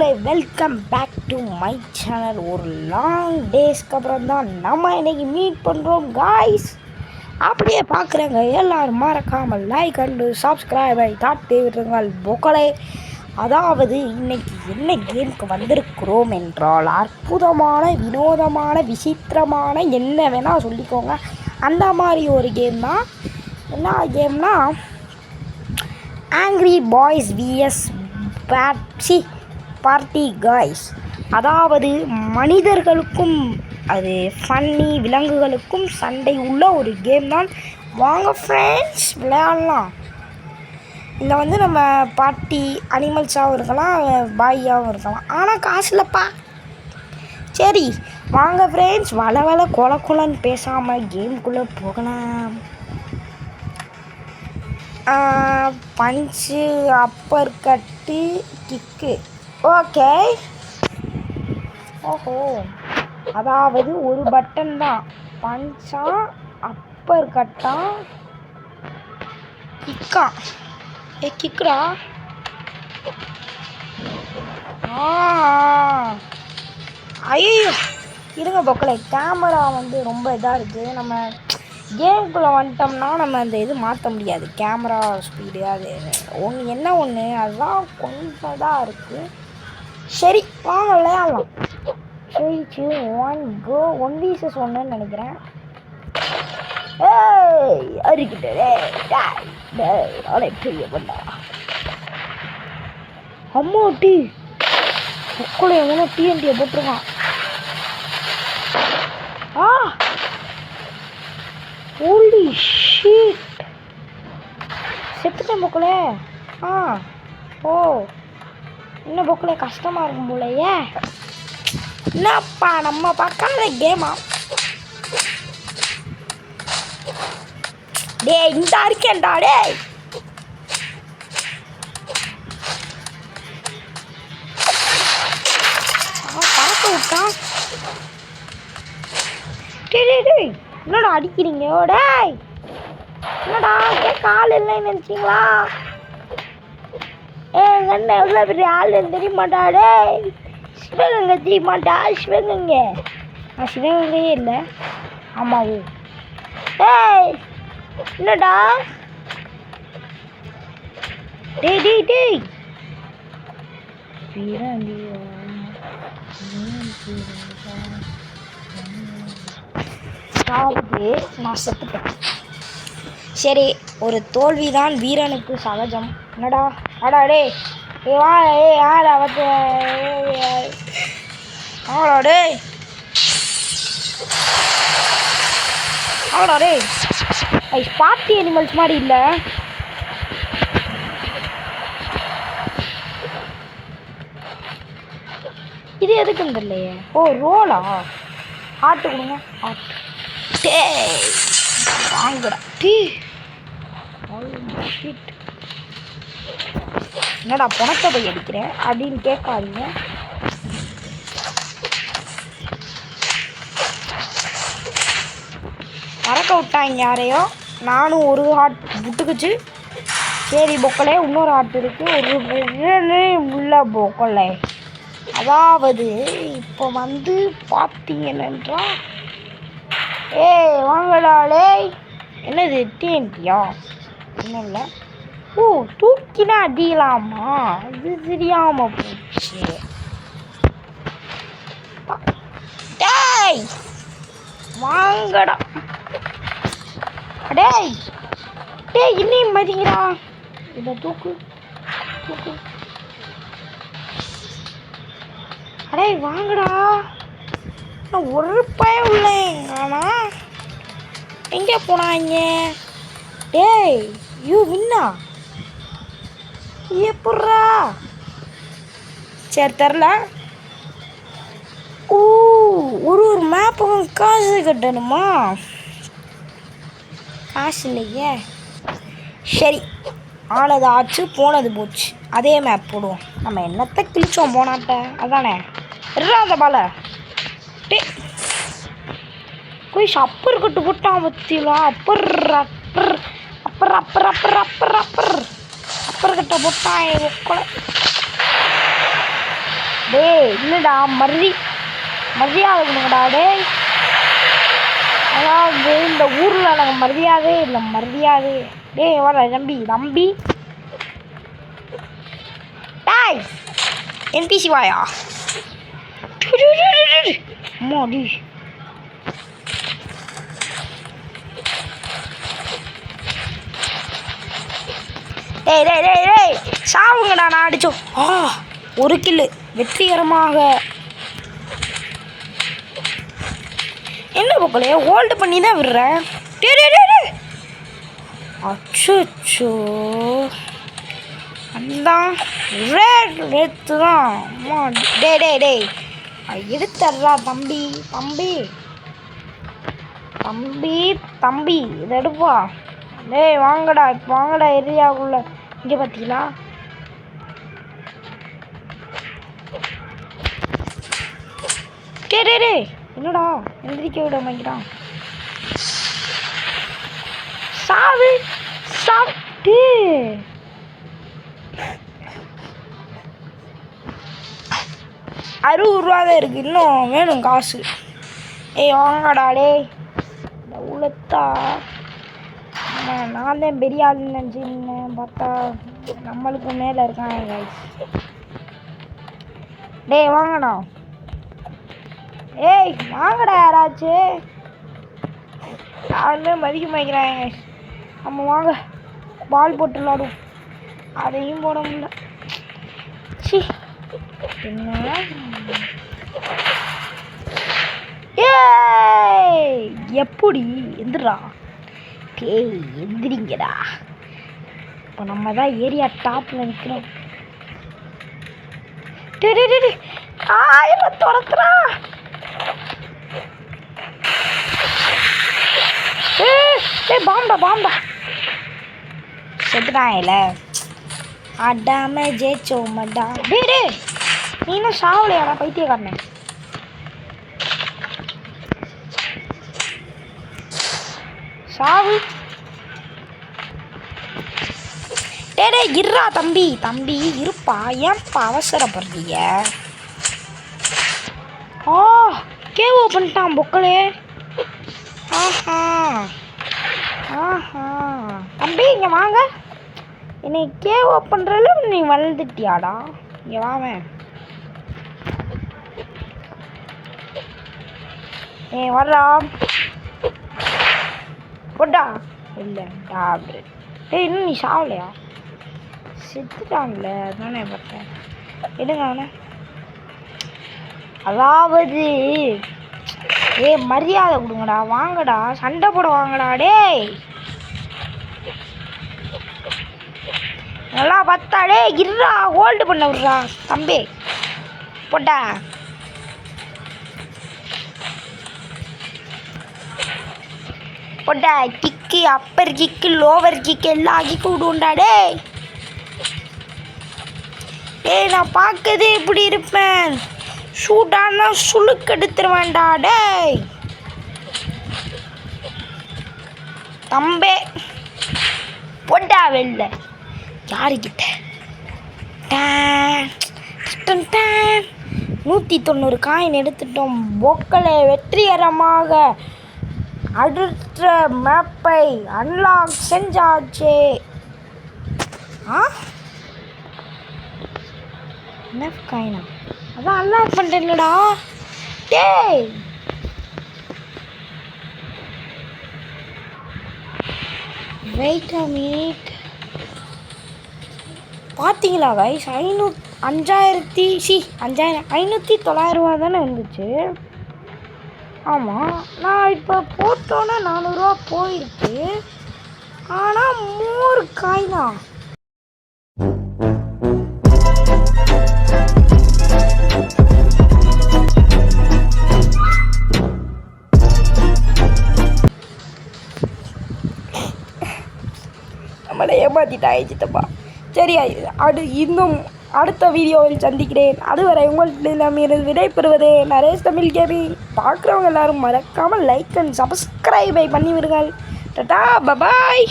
Welcome back to my channel. ஒரு long டேஸ்க்கு அப்புறம் தான் நம்ம இன்னைக்கு மீட் பண்ணுறோம் காய்ஸ். அப்படியே பார்க்குறேங்க எல்லோரும் மறக்காமல் லைக் அண்டு சப்ஸ்கிரைபை தாட்டி விட்டுருங்கள் பொக்கலை. அதாவது இன்னைக்கு என்ன கேமுக்கு வந்திருக்கிறோம் என்றால் அற்புதமான வினோதமான விசித்திரமான என்ன வேணால் சொல்லிக்கோங்க, அந்த மாதிரி ஒரு கேம் தான். என்ன கேம்னா ஆங்க்ரி பாய்ஸ் விஎஸ் பேட்சி பார்ட்டி காய்ஸ். அதாவது மனிதர்களுக்கும் அது ஃபன்னி விலங்குகளுக்கும் சண்டை உள்ள ஒரு கேம் தான். வாங்க ஃப்ரெண்ட்ஸ் விளையாடலாம். இதில் நம்ம பார்ட்டி அனிமல்ஸாகவும் இருக்கலாம், பாயாகவும் இருக்கலாம், ஆனால் காசு இல்லைப்பா. சரி வாங்க ஃப்ரெண்ட்ஸ், வள கொலன்னு பேசாமல் கேமுக்குள்ளே போகலாம். பஞ்சு, அப்பர் கட்டு, கிக்கு. ஓகே. ஓஹோ, அதாவது ஒரு பட்டன் தான். பஞ்சா, அப்பர் கட்டா, கிக்கா. கிக்குடா. ஐயோ இருங்க பொக்கலை, கேமரா ரொம்ப இதாக இருக்குது. நம்ம கேமுக்குள்ளே வந்துட்டோம்னா நம்ம அந்த இது மாற்ற முடியாது. கேமரா ஸ்பீடு அது ஒன்று அதுதான் கொஞ்சம் தான் இருக்குது. சரி வாங்க விளையாடலாம். 3, 2, 1 கோ. 1v1 நினைக்கிறேன். அருகிட்டே பெரிய பண்ணா அம்மா டீ பொக்கலை எவ்வளோ டிஎன்டியை போட்டிருக்கான். ஹோலி ஷீட், செத்துட்டேன் பொக்கலை. ஓ இன்னும் பொக்கலை கஷ்டமாக இருக்கும் போலையே. என்னப்பா நம்ம பார்க்காத கேமா? டே இந்த இருக்கேன்டா. டே பார்க்க விட்டான். டேய் என்னடா அடிக்கிறீங்க? டேய் என்னடா கால் இல்லைன்னு நினச்சிங்களா? என்ன எவ்வளோ பெரிய ஆள் தெரியுமாட்டா? டே சிவகங்கை தெரியுமாட்டா? சிவகங்கை சிவகங்கையே இல்லை. ஆமாவோ? டேய் என்னடா? டேய் நான் செத்துட்டேன். சரி, ஒரு தோல்விதான் வீரனுக்கு சகஜம். என்னடா? அடா டே வா. ஆடா வந்து ஆடா டே ஆடா டே. பார்ட்டி அனிமல்ஸ் மாதிரி இல்லை. இது எதுக்குன்னு தெரியலையே. ஓ ரோலா? ஹார்ட்டு கொடுங்க. ஹார்ட். டே வாங்கடா. டீ என்னடா பணத்தை போய் அடிக்கிறேன் அப்படின்னு கேட்காதீங்க. மறக்க விட்டாங்க யாரையோ. நானும் ஒரு ஹார்ட் விட்டுக்குச்சு. சரி பொக்கலை, இன்னொரு ஹார்ட் இருக்கு. ஒரு உள்ள பொக்கலை. அதாவது இப்போ பார்த்தீங்கன்னா வாங்கடாலே. என்னது டிஎன்டியா? இன்னும் இல்லை. ஓ தூக்கினா அடிக்கலாமா? அது தெரியாம போச்சு. டேய் வாங்கடா. டேய் இன்னும் மதிக்கிறா. இதை தூக்கு. அடே வாங்கடா. ஒரு பயம் இல்லைங்கண்ணா. எங்கே போனாங்க? டேய் யூ வின்னா எப்பட்றா? சரி தெரில. ஒரு மேப்புக்கும் காசு கட்டணுமா? காசு இல்லையே. சரி ஆனது ஆச்சு, போனது போச்சு. அதே மேப் போடுவோம். நம்ம என்னத்தை கிழிச்சோம் போனாட்ட? அதானே அந்த பால. டே போய் அப்பர் கட்டு போட்டான் பத்தியா? அப்பர் கட்ட போட்டான். டேய் இல்லைடா மரியாதை கொடுங்கடா டேய். அதாவது இந்த ஊரில் நாங்கள் மரியாதை இல்லை மரியாதை. டேய் வர தம்பி டாய் என்பிசி வாயா அம்மாடி. டேய் சாவுங்கடா நான் அடிச்சோம். ஒரு கில்லு வெற்றிகரமாக. என்ன போக்கலையே ஹோல்டு பண்ணி தான் விடுறேன். அச்சோ அதான் ரேட்டு தான். அம்மா டேய் எடுத்துட்றா தம்பி இதை எடுப்பா. டேய் வாங்கடா ஏரியாவுக்குள்ள. இங்கே பார்த்தீங்களா டேய் என்னடா எந்திரிக்க விட மாட்டேங்கிறான். சாப்பிட்டு 60 ரூபா தான் இருக்கு. இன்னும் வேணும் காசு. வாங்கடா டேய். இந்த உலத்தா நான் தான் பெரிய ஆளுன்னு நினச்சிருந்தேன். பார்த்தா நம்மளுக்கு மேலே இருக்காங்க கைஸ். டேய் வாங்கடா வாங்கடா யாராச்சும். யாருமே மதிக்க மாட்டேங்கிறாங்க. நம்ம வாங்க பால் போட்டு விளாடுவோம். அதையும் போட முடியல. என்ன எப்படி எந்திரா எந்திரிங்கடா. இப்போ நம்ம தான் ஏரியா டாப்பில் நிற்கிறோம். துரத்துறா பாம்பா செத்துட்டாங்கல்ல. அடாம ஜெயிச்சோமடா. டே நீ இன்னும் சாவலையாடா பைத்தியக்காரனே. சாவு டே இருறா தம்பி இருப்பா. ஏன்ப்பா அவசரப்படுறீங்க? கேவோ பண்ணிட்டான் பொக்களே. தம்பி இங்கே வாங்க. என்னை கேவோ பண்ணுறல நீ வளர்ந்துட்டியாடா. இங்கே வாவேன். வர்றா போட்டா இல்லை இன்னும் நீ சாவலையா? செத்துட்டான்ல அதானே பார்த்தேன். எடுங்க அவனை. அதாவது மரியாதை கொடுங்கடா. வாங்கடா சண்டை போட வாங்கடா. டேய் நல்லா பார்த்தா இருடா ஹோல்டு பண்ண விட்றா தம்பி. போட்டா kick upper kick lower kick எல்லா கிக்கு விடுவோண்டா. நான் பார்க்கதே இப்படி இருப்பேன். ஷூட்டானா சுளுக்கு எடுத்துருவேன்டா. டேய் தம்பே போட்டா வெளில யாருக்கிட்ட 190 காயின் எடுத்துட்டோம். பொக்களை வெற்றிகரமாக அடுத்த மேப்பை அன்லாக் செஞ்சாச்சு. என்ன காயினா அதான் அன்லாக் பண்ணிட்டேன்லடா. டேய் வெயிட் அ மினிட். பார்த்தீங்களா கைஸ் 5,900 ரூபா தானே இருந்துச்சு. ஆமாம் நான் இப்போ போட்டோன்னே 400 ரூபா போயிருக்கு. ஆனால் 3 காயினா. நம்மளை ஏமாத்திட்டாய் சித்தப்பா. சரி இன்னும் அடுத்த வீடியோவில் சந்திக்கிறேன். அதுவரை உங்கள்கிட்ட விடைபெறுவது நரேஷ் தமிழ் கேமிங். பார்க்குறவங்க எல்லாரும் மறக்காமல் லைக் அண்ட் சப்ஸ்கிரைபை பண்ணி விடுங்கள். டாடா பபாய்.